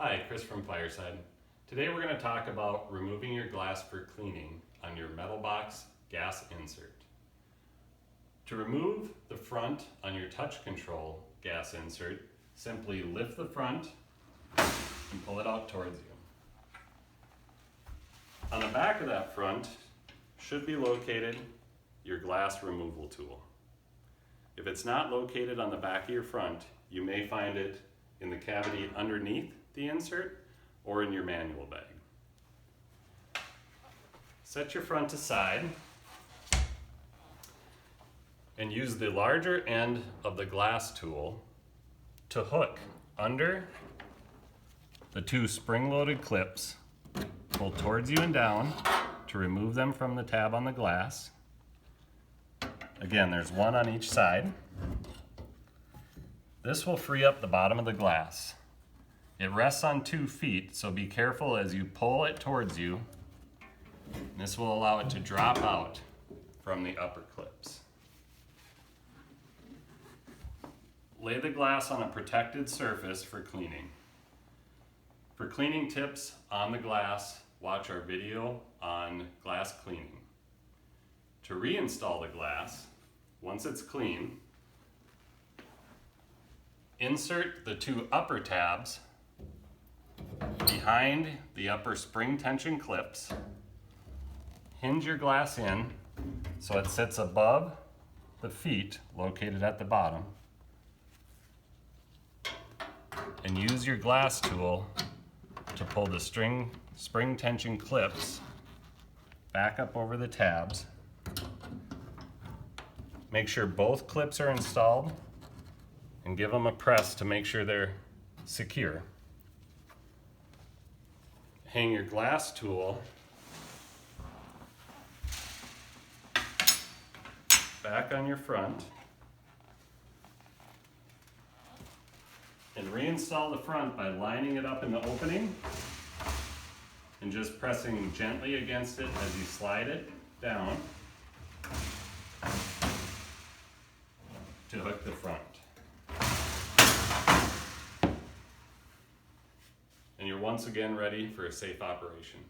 Hi, Chris from Fireside. Today we're going to talk about removing your glass for cleaning on your metal box gas insert. To remove the front on your touch control gas insert, simply lift the front and pull it out towards you. On the back of that front should be located your glass removal tool. If it's not located on the back of your front, you may find it in the cavity underneath the insert or in your manual bag. Set your front aside and use the larger end of the glass tool to hook under the two spring-loaded clips. Pull towards you and down to remove them from the tab on the glass. Again, there's one on each side. This will free up the bottom of the glass. It rests on 2 feet, so be careful as you pull it towards you. This will allow it to drop out from the upper clips. Lay the glass on a protected surface for cleaning. For cleaning tips on the glass, watch our video on glass cleaning. To reinstall the glass, once it's clean, insert the 2 upper tabs behind the upper spring tension clips. Hinge your glass in so it sits above the feet located at the bottom. And use your glass tool to pull the spring tension clips back up over the tabs. Make sure both clips are installed and give them a press to make sure they're secure. Hang your glass tool back on your front and reinstall the front by lining it up in the opening and just pressing gently against it as you slide it down to hook the front. And you're once again ready for a safe operation.